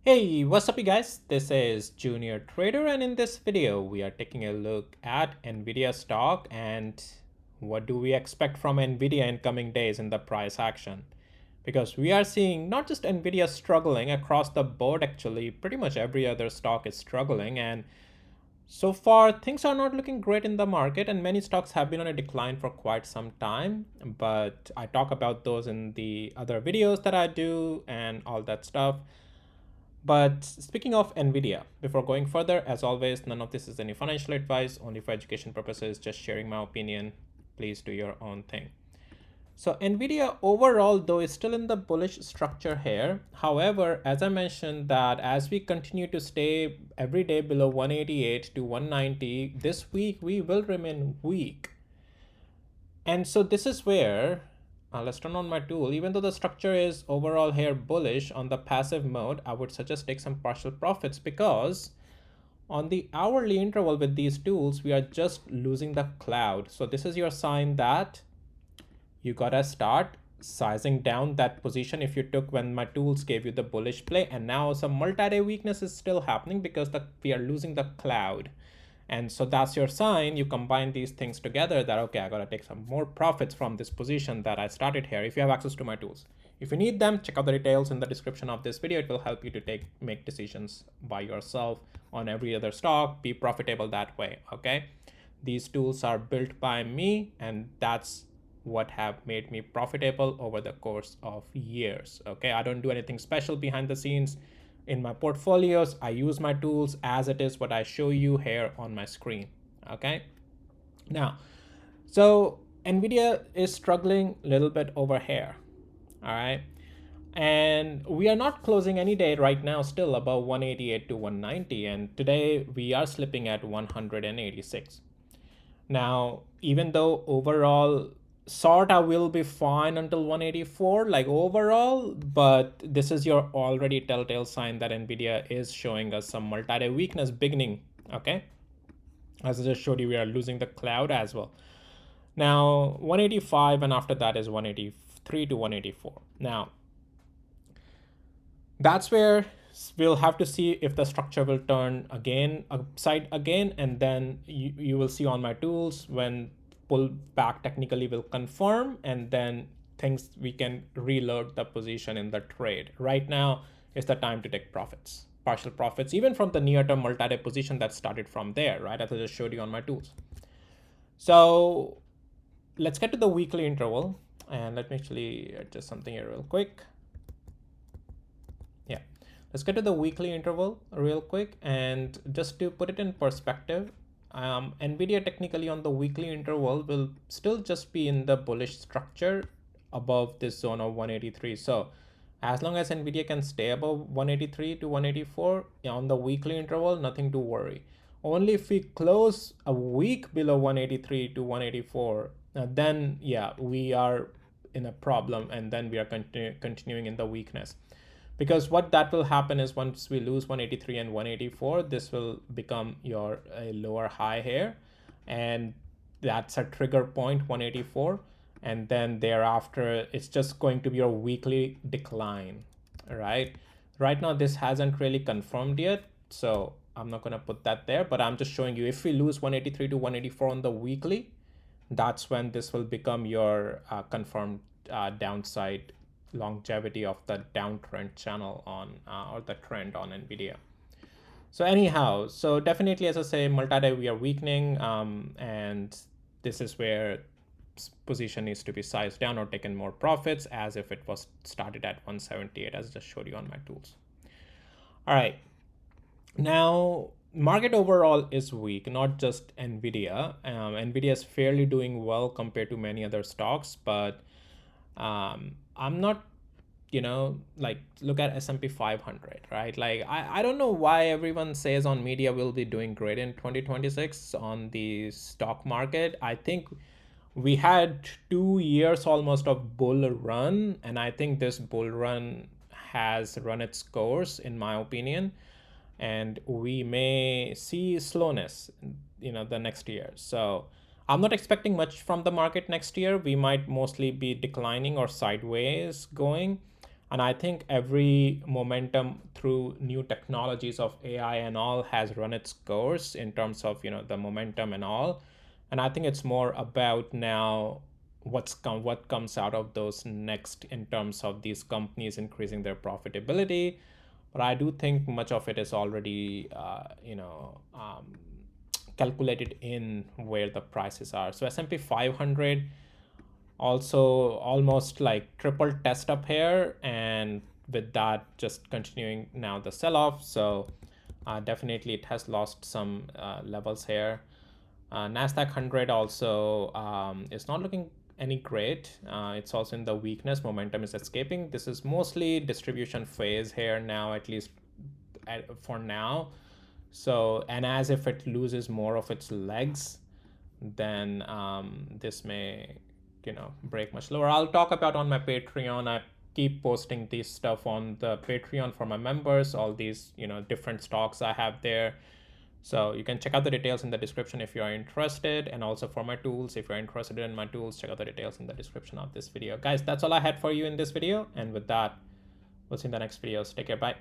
Hey, what's up you guys? This is Junior Trader and in this video we are taking a look at Nvidia stock and what do we expect from Nvidia in coming days in the price action. Because we are seeing not just Nvidia struggling across the board, actually pretty much every other stock is struggling, and so far things are not looking great in the market and many stocks have been on a decline for quite some time, but I talk about those in the other videos that I do and all that stuff. But speaking of Nvidia, before going further, as always, none of this is any financial advice, only for education purposes, just sharing my opinion. Please do your own thing. So Nvidia overall though is still in the bullish structure here. However, as I mentioned that as we continue to stay every day below 188 to 190, this week we will remain weak. And so this is where, let's turn on my tool. Even though the structure is overall here bullish on the passive mode, I would suggest take some partial profits because on the hourly interval with these tools, we are just losing the cloud. So this is your sign that you gotta start sizing down that position if you took when my tools gave you the bullish play, and now some multi-day weakness is still happening because we are losing the cloud. And so that's your sign. You combine these things together that, okay, I gotta take some more profits from this position that I started here. If you have access to my tools, if you need them, check out the details in the description of this video. It will help you to make decisions by yourself on every other stock, be profitable that way. Okay, these tools are built by me and that's what have made me profitable over the course of years. Okay, I don't do anything special behind the scenes in my portfolios. I use my tools as it is what I show you here on my screen. Okay, now so Nvidia is struggling a little bit over here. All right, and we are not closing any day right now, still above 188 to 190, and today we are slipping at 186. Now, even though overall sorta will be fine until 184 like overall, but this is your already telltale sign that Nvidia is showing us some multi-day weakness beginning. Okay, as I just showed you, we are losing the cloud as well. Now 185 and after that is 183 to 184. Now that's where we'll have to see if the structure will turn again upside again, and then you will see on my tools when pull back technically will confirm, and then things we can reload the position in the trade. Right now is the time to take profits, partial profits, even from the near term multi-day position that started from there, right, as I just showed you on my tools. So let's get to the weekly interval, and let me actually adjust something here real quick. Yeah, let's get to the weekly interval real quick, and just to put it in perspective, Nvidia technically on the weekly interval will still just be in the bullish structure above this zone of 183. So as long as Nvidia can stay above 183 to 184 on the weekly interval, nothing to worry. Only if we close a week below 183 to 184, then yeah, we are in a problem, and then we are continuing in the weakness. Because what that will happen is once we lose 183 and 184, this will become your a lower high here, and that's a trigger point 184, and then thereafter it's just going to be your weekly decline. Right now this hasn't really confirmed yet, so I'm not going to put that there, but I'm just showing you if we lose 183 to 184 on the weekly, that's when this will become your confirmed downside longevity of the downtrend channel on or the trend on Nvidia. So anyhow, so definitely, as I say, multi-day we are weakening, and this is where position needs to be sized down or taken more profits as if it was started at 178, as I just showed you on my tools. All right, now market overall is weak, not just Nvidia. Nvidia is fairly doing well compared to many other stocks, but I'm not, like look at S&P 500, right? Like I don't know why everyone says on media will be doing great in 2026 on the stock market. I think we had 2 years almost of bull run, and I think this bull run has run its course in my opinion, and we may see slowness, the next year. So I'm not expecting much from the market next year. We might mostly be declining or sideways going. And I think every momentum through new technologies of AI and all has run its course in terms of, the momentum and all. And I think it's more about now what comes out of those next in terms of these companies increasing their profitability. But I do think much of it is already calculated in where the prices are. So S&P 500 also almost like triple test up here, and with that just continuing now the sell-off. So definitely it has lost some levels here. Nasdaq 100 also is not looking any great. It's also in the weakness. Momentum is escaping. This is mostly distribution phase here now, at least for now. So, and as if it loses more of its legs, then this may, break much lower. I'll talk about on my Patreon. I keep posting this stuff on the Patreon for my members, all these, different stocks I have there. So you can check out the details in the description if you are interested. And also for my tools, if you're interested in my tools, check out the details in the description of this video. Guys, that's all I had for you in this video. And with that, we'll see you in the next videos. Take care. Bye.